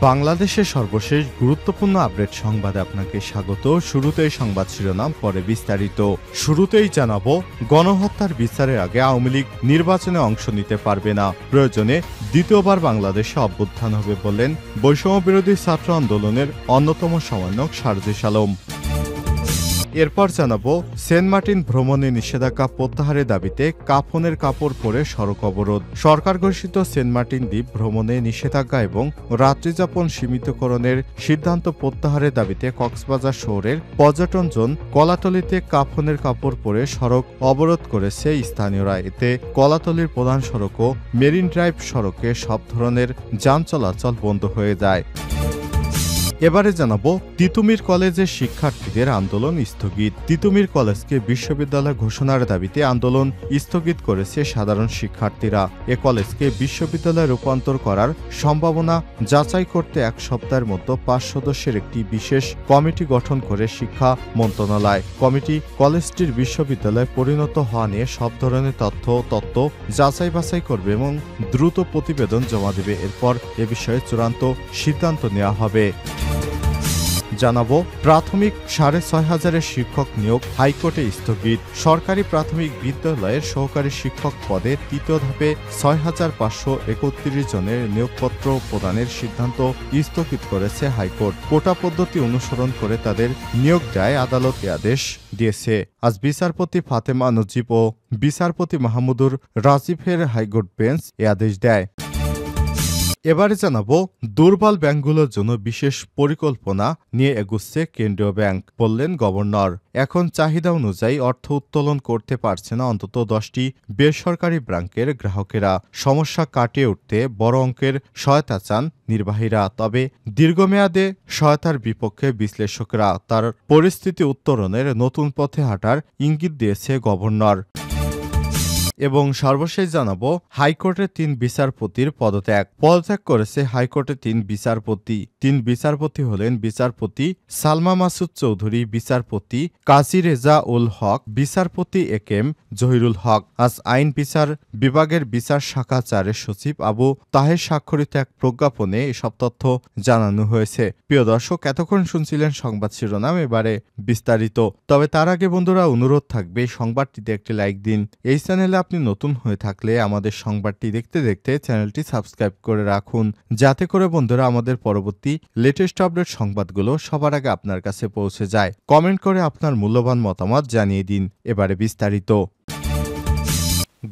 বাংলাদেশের সর্বশেষ গুরুত্বপূর্ণ আপডেট সংবাদে আপনাকে স্বাগত। শুরুতেই সংবাদ শিরোনাম, পরে বিস্তারিত। শুরুতেই জানাবো, গণহত্যার বিচারের আগে আওয়ামী লীগ নির্বাচনে অংশ নিতে পারবে না, প্রয়োজনে দ্বিতীয়বার বাংলাদেশে অভ্যুত্থান হবে বললেন বৈষম্য বিরোধী ছাত্র আন্দোলনের অন্যতম সমন্বয়ক সারজিস আলম। এরপর জানাবো, সেন্ট মার্টিন ভ্রমণে নিষেধাজ্ঞা প্রত্যাহারের দাবিতে কাফনের কাপড় পরে সড়ক অবরোধ। সরকার ঘোষিত সেন্ট মার্টিন দ্বীপ ভ্রমণে নিষেধাজ্ঞা এবং রাত্রিযাপন সীমিতকরণের সিদ্ধান্ত প্রত্যাহারের দাবিতে কক্সবাজার শহরের পর্যটন জোন কলাতলিতে কাফনের কাপড় পরে সড়ক অবরোধ করেছে স্থানীয়রা। এতে কলাতলির প্রধান সড়ক ও মেরিন ড্রাইভ সড়কে সব ধরনের যান চলাচল বন্ধ হয়ে যায়। এবারে জানাবো, তিতুমির কলেজের শিক্ষার্থীদের আন্দোলন স্থগিত। তিতুমির কলেজকে বিশ্ববিদ্যালয় ঘোষণার দাবিতে আন্দোলন স্থগিত করেছে সাধারণ শিক্ষার্থীরা। এ কলেজকে বিশ্ববিদ্যালয়ে রূপান্তর করার সম্ভাবনা যাচাই করতে এক সপ্তাহের মধ্যে 5 সদস্যের একটি বিশেষ কমিটি গঠন করে শিক্ষা মন্ত্রণালয়। কমিটি কলেজটির বিশ্ববিদ্যালয়ে পরিণত হওয়া নিয়ে সব ধরনের তথ্য যাচাই বাছাই করবে এবং দ্রুত প্রতিবেদন জমা দেবে। এরপর এ বিষয়ে চূড়ান্ত সিদ্ধান্ত নেওয়া হবে। জানাবো, প্রাথমিক 6,500 শিক্ষক নিয়োগ হাইকোর্টে স্থগিত। সরকারি প্রাথমিক বিদ্যালয়ের সহকারী শিক্ষক পদে তৃতীয় ধাপে 6,531 জনের নিয়োগপত্র প্রদানের সিদ্ধান্ত স্থগিত করেছে হাইকোর্ট। কোটা পদ্ধতি অনুসরণ করে তাদের নিয়োগ দেয় আদালত এ আদেশ দিয়েছে। আজ বিচারপতি ফাতেমা নজিব ও বিচারপতি মাহমুদুর রাজিফের হাইকোর্ট বেঞ্চ এ আদেশ দেয়। এবারে জানাবো, দুর্বল ব্যাংকগুলোর জন্য বিশেষ পরিকল্পনা নিয়ে এগুচ্ছে কেন্দ্রীয় ব্যাংক, বললেন গভর্নর। এখন চাহিদা অনুযায়ী অর্থ উত্তোলন করতে পারছে না অন্তত 10টি বেসরকারি ব্যাংকের গ্রাহকেরা। সমস্যা কাটিয়ে উঠতে বড় অঙ্কের সহায়তা চান নির্বাহীরা। তবে দীর্ঘমেয়াদে সহায়তার বিপক্ষে বিশ্লেষকরা। তার পরিস্থিতি উত্তরণের নতুন পথে হাঁটার ইঙ্গিত দিয়েছে গভর্নর। এবং সর্বশেষ জানাবো, হাইকোর্টের 3 বিচারপতির পদত্যাগ করেছে হাইকোর্টের 3 বিচারপতি। 3 বিচারপতি হলেন বিচারপতি সালমা মাসুদ চৌধুরী, বিচারপতি কাজী রেজা উল হক, বিচারপতি একেএম জহিরুল হক। আজ আইন বিচার বিভাগের বিচার শাখা 4-এর সচিব আবু তাহের স্বাক্ষরিত এক প্রজ্ঞাপনে এসব তথ্য জানানো হয়েছে। প্রিয় দর্শক, এতক্ষণ শুনছিলেন সংবাদ শিরোনাম, এবারে বিস্তারিত। তবে তার আগে বন্ধুরা, অনুরোধ থাকবে সংবাদটিতে একটি লাইক দিন। এই চ্যানেলে আপনি নতুন হয়ে থাকলে আমাদের সংবাদটি দেখতে দেখতে চ্যানেলটি সাবস্ক্রাইব করে রাখুন, যাতে করে বন্ধুরা আমাদের পরবর্তী লেটেস্ট আপডেট সংবাদগুলো সবার আগে আপনার কাছে পৌঁছে যায়। কমেন্ট করে আপনার মূল্যবান মতামত জানিয়ে দিন। এবারে বিস্তারিত।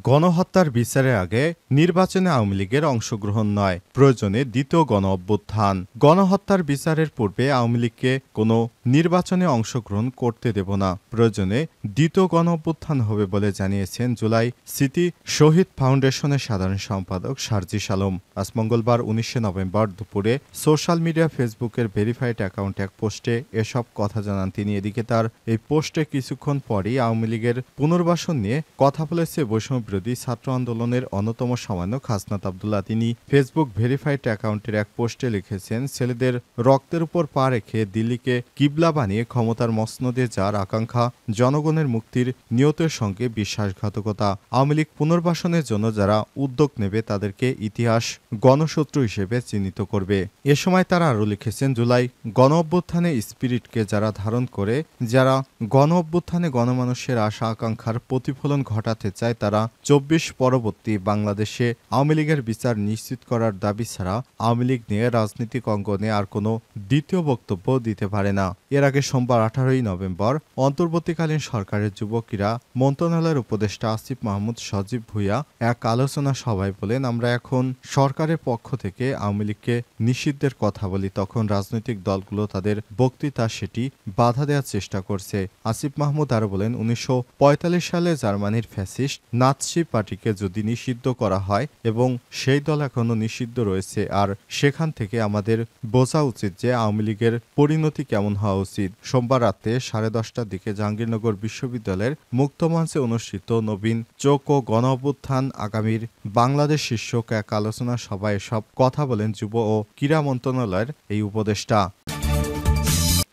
গণহত্যার বিচারের আগে নির্বাচনে আওয়ামী লীগের অংশগ্রহণ নয়, প্রয়োজনে দ্বিতীয় গণ অভ্যুত্থান। গণহত্যার বিচারের পূর্বে আওয়ামী লীগকে কোনো নির্বাচনে অংশগ্রহণ করতে দেব না, প্রয়োজনে দ্বিতীয় গণ অভ্যুত্থান হবে বলে জানিয়েছেন জুলাই স্মৃতি শহীদ ফাউন্ডেশনের সাধারণ সম্পাদক সারজিস আলম। আজ মঙ্গলবার 19 নভেম্বর দুপুরে সোশ্যাল মিডিয়া ফেসবুকের ভেরিফাইড অ্যাকাউন্টে এক পোস্টে এসব কথা জানান তিনি। এদিকে তার এই পোস্টে কিছুক্ষণ পরই আওয়ামী লীগের পুনর্বাসন নিয়ে কথা বলেছে বৈষম্য বিরোধী ছাত্র আন্দোলনের অন্যতম সমন্বয়ক হাসনাত আব্দুল্লাহ। তিনি ফেসবুক ভেরিফাইড অ্যাকাউন্টের এক পোস্টে লিখেছেন, ছেলেদের রক্তের উপর পা রেখে দিল্লিকে কিবলা বানিয়ে ক্ষমতার মসনদে যার আকাঙ্ক্ষা জনগণের মুক্তির নিয়তের সঙ্গে বিশ্বাসঘাতকতা। আওয়ামী লীগ পুনর্বাসনের জন্য যারা উদ্যোগ নেবে তাদেরকে ইতিহাস গণশত্রু হিসেবে চিহ্নিত করবে। এ সময় তারা আরও লিখেছেন, জুলাই গণ অভ্যুত্থানে স্পিরিটকে যারা ধারণ করে, যারা গণ অভ্যুত্থানে গণমানুষের আশা আকাঙ্ক্ষার প্রতিফলন ঘটাতে চায়, তারা 24 পরবর্তী বাংলাদেশে আওয়ামী লীগের বিচার নিশ্চিত করার দাবি ছাড়া আওয়ামী লীগ নিয়ে রাজনৈতিক অঙ্গনে আর কোনো দ্বিতীয় বক্তব্য দিতে পারে না। এর আগে সোমবার 18 নভেম্বর অন্তর্বর্তীকালীন সরকারের যুব ক্রীড়া মন্ত্রণালয়ের উপদেষ্টা আসিফ মাহমুদ সজীব ভুইয়া এক আলোচনা সভায় বলেন, আমরা এখন সরকারের পক্ষ থেকে আওয়ামী লীগকে নিষিদ্ধের কথা বলি, তখন রাজনৈতিক দলগুলো তাদের বক্তৃতা সেটি বাধা দেওয়ার চেষ্টা করছে। আসিফ মাহমুদ আরও বলেন, 1945 সালে জার্মানির ফ্যাসিস্ট নাৎসি পার্টিকে যদি নিষিদ্ধ করা হয় এবং সেই দল এখনো নিষিদ্ধ রয়েছে, আর সেখান থেকে আমাদের বোঝা উচিত যে আওয়ামী লীগের পরিণতি কেমন হওয়া উচিত। সোমবার রাতে 10:30টার দিকে জাহাঙ্গীরনগর বিশ্ববিদ্যালয়ের মুক্তমঞ্চে অনুষ্ঠিত নবীন চোখ ও গণ অভ্যুত্থান আগামীর বাংলাদেশ শীর্ষক এক আলোচনা সভায় এসব কথা বলেন যুব ও ক্রীড়া মন্ত্রণালয়ের এই উপদেষ্টা।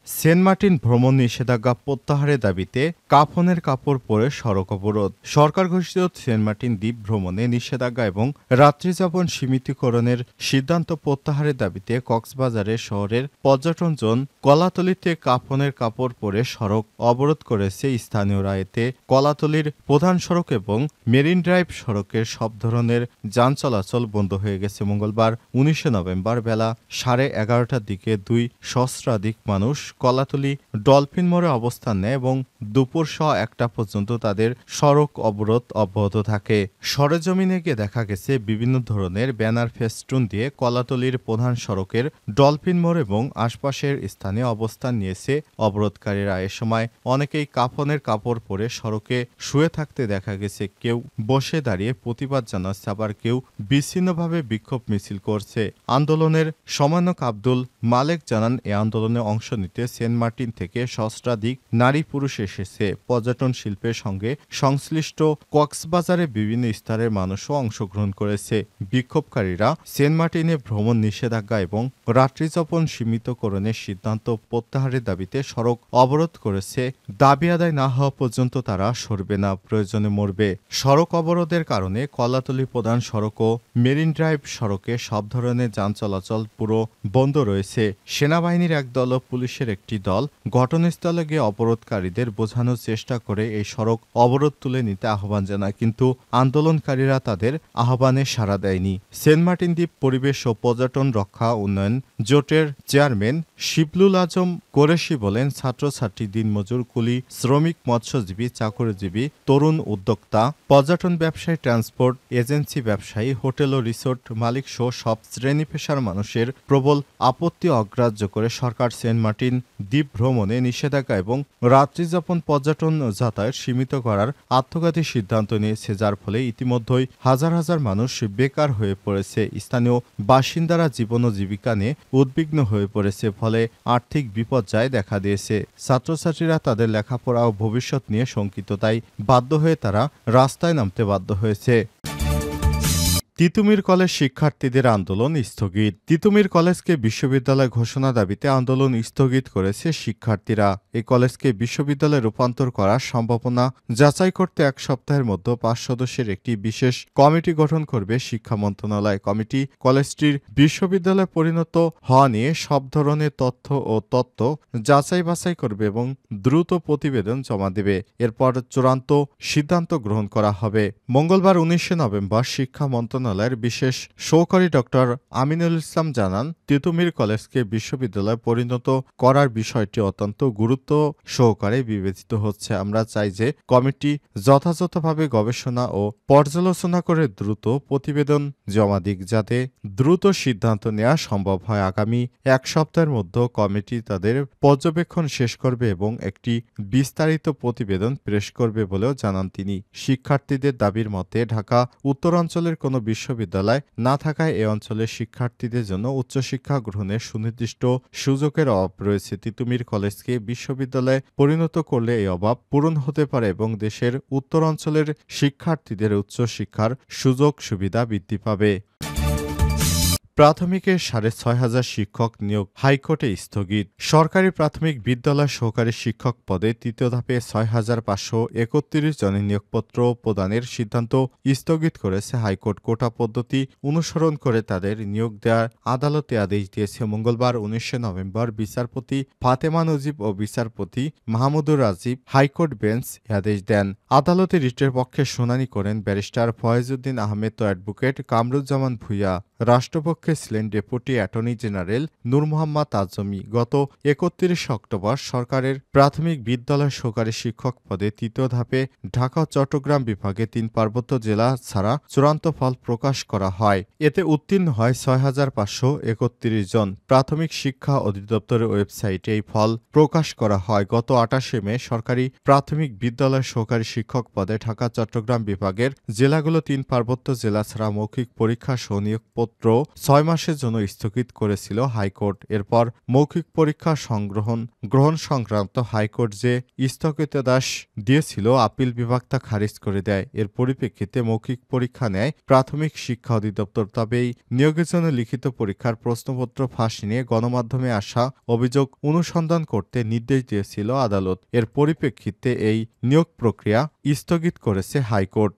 সেন্ট মার্টিন ভ্রমণ নিষেধাজ্ঞা প্রত্যাহারের দাবিতে কাফনের কাপড় পরে সড়ক অবরোধ। সরকার ঘোষিত সেন্ট মার্টিন দ্বীপ ভ্রমণে নিষেধাজ্ঞা এবং রাত্রিযাপন সীমিতকরণের সিদ্ধান্ত প্রত্যাহারের দাবিতে কক্সবাজারের শহরের পর্যটন জোন কলাতলিতে কাফনের কাপড় পরে সড়ক অবরোধ করেছে স্থানীয়রা। এতে কলাতলির প্রধান সড়ক এবং মেরিন ড্রাইভ সড়কের সব ধরনের যান চলাচল বন্ধ হয়ে গেছে। মঙ্গলবার ১৯ নভেম্বর বেলা 11:30টার দিকে ২ সহস্রাধিক মানুষ কলাতলি ডলফিন মোড়ে অবস্থান নেয় এবং দুপুর ১:০০ পর্যন্ত তাদের সড়ক অবরোধ অব্যাহত থাকে। সরেজমিনে গিয়ে দেখা গেছে বিভিন্ন ধরনের ব্যানার ফেস্টুন দিয়ে কলাতলির প্রধান সড়কের ডলফিন মোড় এবং আশপাশের স্থানে অবস্থান নিয়েছে অবরোধকারীরা। এ সময় অনেকেই কাফনের কাপড় পরে সড়কে শুয়ে থাকতে দেখা গেছে। কেউ বসে দাঁড়িয়ে প্রতিবাদ জানাচ্ছে, আবার কেউ বিচ্ছিন্নভাবে বিক্ষোভ মিছিল করছে। আন্দোলনের সমন্বয়ক আব্দুল মালেক জানান, এ আন্দোলনে অংশ নিতে সেন্ট মার্টিন থেকে সহস্রাধিক নারী পুরুষ এসেছে। পর্যটন শিল্পের সঙ্গে সংশ্লিষ্ট কক্সবাজারে বিভিন্ন স্তরের মানুষও অংশগ্রহণ করেছে। বিক্ষোভকারীরা সেন্ট মার্টিনে ভ্রমণ নিষেধাজ্ঞা এবং রাত্রিযাপন সীমিতকরণের সিদ্ধান্ত প্রত্যাহারের দাবিতে সড়ক অবরোধ করেছে। দাবি আদায় না হওয়া পর্যন্ত তারা সরবে না, প্রয়োজনে মরবে। সড়ক অবরোধের কারণে কলাতলি প্রধান সড়ক ও মেরিন ড্রাইভ সড়কে সব ধরনের যান চলাচল পুরো বন্ধ রয়েছে। সেনাবাহিনীর একদল ও পুলিশের একটি দল ঘটনাস্থলে গিয়ে অবরোধকারীদের বোঝানোর চেষ্টা করে এই সড়ক অবরোধ তুলে নিতে আহ্বান জানায়, কিন্তু আন্দোলনকারীরা তাদের আহ্বানে সাড়া দেয়নি। সেন্ট মার্টিন দ্বীপ পরিবেশ ও পর্যটন রক্ষা উন্নয়ন জোটের চেয়ারম্যান শিবলুল আজম কোরেশি বলেন, ছাত্রছাত্রী, দিনমজুর, কুলি, শ্রমিক, মৎস্যজীবী, চাকরিজীবী, তরুণ উদ্যোক্তা, পর্যটন ব্যবসায়ী, ট্রান্সপোর্ট এজেন্সি ব্যবসায়ী, হোটেল ও রিসোর্ট মালিক সহ সব শ্রেণী পেশার মানুষের প্রবল আপত্তি অগ্রাহ্য করে সরকার সেন্ট মার্টিন দ্বীপ ভ্রমণে নিষেধাজ্ঞা এবং রাত্রিযাপন পর্যটন যাতায়াত সীমিত করার আত্মঘাতী সিদ্ধান্ত নিয়েছে, যার ফলে ইতিমধ্যেই হাজার হাজার মানুষ বেকার হয়ে পড়েছে। স্থানীয় বাসিন্দারা জীবন ও জীবিকা নিয়ে উদ্বিগ্ন হয়ে পড়েছে, ফলে আর্থিক বিপর্যয় দেখা দিয়েছে। ছাত্রছাত্রীরা তাদের লেখাপড়া ও ভবিষ্যৎ নিয়ে শঙ্কিত, তাই বাধ্য হয়ে তারা রাস্তায় নামতে বাধ্য হয়েছে। তিতুমির কলেজ শিক্ষার্থীদের আন্দোলন স্থগিত। তিতুমির কলেজকে বিশ্ববিদ্যালয় ঘোষণা দাবিতে আন্দোলন স্থগিত করেছে শিক্ষার্থীরা। এই কলেজকে বিশ্ববিদ্যালয়ে রূপান্তর করার সম্ভাবনা যাচাই করতে 1 সপ্তাহের মধ্যে 5 সদস্যের একটি বিশেষ কমিটি গঠন করবে শিক্ষা মন্ত্রণালয়। কমিটি কলেজটির বিশ্ববিদ্যালয়ে পরিণত হওয়া নিয়ে সব ধরনের তথ্য যাচাই বাছাই করবে এবং দ্রুত প্রতিবেদন জমা দেবে। এরপর চূড়ান্ত সিদ্ধান্ত গ্রহণ করা হবে। মঙ্গলবার 19 নভেম্বর শিক্ষা মন্ত্রণালয়ের বিশেষ সহকারী ডক্টর আমিনুল ইসলাম জানান, তিতুমির কলেজকে বিশ্ববিদ্যালয়ে পরিণত করার বিষয়টি অত্যন্ত গুরুত্ব সহকারে বিবেচিত হচ্ছে। আমরা চাই যে কমিটি যথাযথভাবে গবেষণা ও পর্যালোচনা করে দ্রুত প্রতিবেদন জমা দিক, যাতে দ্রুত সিদ্ধান্ত নেওয়া সম্ভব হয়। আগামী 1 সপ্তাহের মধ্যে কমিটি তাদের পর্যবেক্ষণ শেষ করবে এবং একটি বিস্তারিত প্রতিবেদন পেশ করবে বলেও জানান তিনি। শিক্ষার্থীদের দাবির মতে ঢাকা উত্তরাঞ্চলের কোনো বিশ্ববিদ্যালয় না থাকায় এ অঞ্চলের শিক্ষার্থীদের জন্য উচ্চশিক্ষা গ্রহণের সুনির্দিষ্ট সুযোগের অভাব রয়েছে। তিতুমির কলেজকে বিশ্ববিদ্যালয়ে পরিণত করলে এই অভাব পূরণ হতে পারে এবং দেশের উত্তরাঞ্চলের শিক্ষার্থীদের উচ্চশিক্ষার সুযোগ সুবিধা বৃদ্ধি পাবে। প্রাথমিকের 6,500 শিক্ষক নিয়োগ হাইকোর্টে স্থগিত। সরকারি প্রাথমিক বিদ্যালয় সহকারী শিক্ষক পদে তৃতীয় ধাপে 6,531 জনের নিয়োগপত্র প্রদানের সিদ্ধান্ত স্থগিত করেছে হাইকোর্ট। কোটা পদ্ধতি অনুসরণ করে তাদের নিয়োগ দেওয়ার আদালতে আদেশ দিয়েছে। মঙ্গলবার 19 নভেম্বর বিচারপতি ফাতেমা নজিব ও বিচারপতি মাহমুদুর রাজীব হাইকোর্ট বেঞ্চ আদেশ দেন। আদালতে রিটের পক্ষে শুনানি করেন ব্যারিস্টার ফয়েজউদ্দিন আহমেদ ও অ্যাডভোকেট কামরুজ্জামান ভূঁইয়া। রাষ্ট্রপক্ষে ছিলেন ডেপুটি অ্যাটর্নি জেনারেল নূর মোহাম্মদ আজমি। গত 31 অক্টোবর সরকারের প্রাথমিক বিদ্যালয় সহকারী শিক্ষক পদে তৃতীয় ধাপে ঢাকা ও চট্টগ্রাম বিভাগে 3 পার্বত্য জেলা ছাড়া চূড়ান্ত ফল প্রকাশ করা হয়। এতে উত্তীর্ণ হয় 6,531 জন। প্রাথমিক শিক্ষা অধিদপ্তরের ওয়েবসাইটে এই ফল প্রকাশ করা হয়। গত 28 মে সরকারি প্রাথমিক বিদ্যালয় সহকারী শিক্ষক পদে ঢাকা চট্টগ্রাম বিভাগের জেলাগুলো 3 পার্বত্য জেলা ছাড়া মৌখিক পরীক্ষা সহ নিয়োগপত্র 6 মাসের জন্য স্থগিত করেছিল হাইকোর্ট। এরপর মৌখিক পরীক্ষা গ্রহণ সংক্রান্ত হাইকোর্ট যে স্থগিতাদেশ দিয়েছিল, আপিল বিভাগ তা খারিজ করে দেয়। এর পরিপ্রেক্ষিতে মৌখিক পরীক্ষা নেয় প্রাথমিক শিক্ষা অধিদপ্তর। তবে এই নিয়োগের জন্য লিখিত পরীক্ষার প্রশ্নপত্র ফাঁস নিয়ে গণমাধ্যমে আসা অভিযোগ অনুসন্ধান করতে নির্দেশ দিয়েছিল আদালত। এর পরিপ্রেক্ষিতে এই নিয়োগ প্রক্রিয়া স্থগিত করেছে হাইকোর্ট।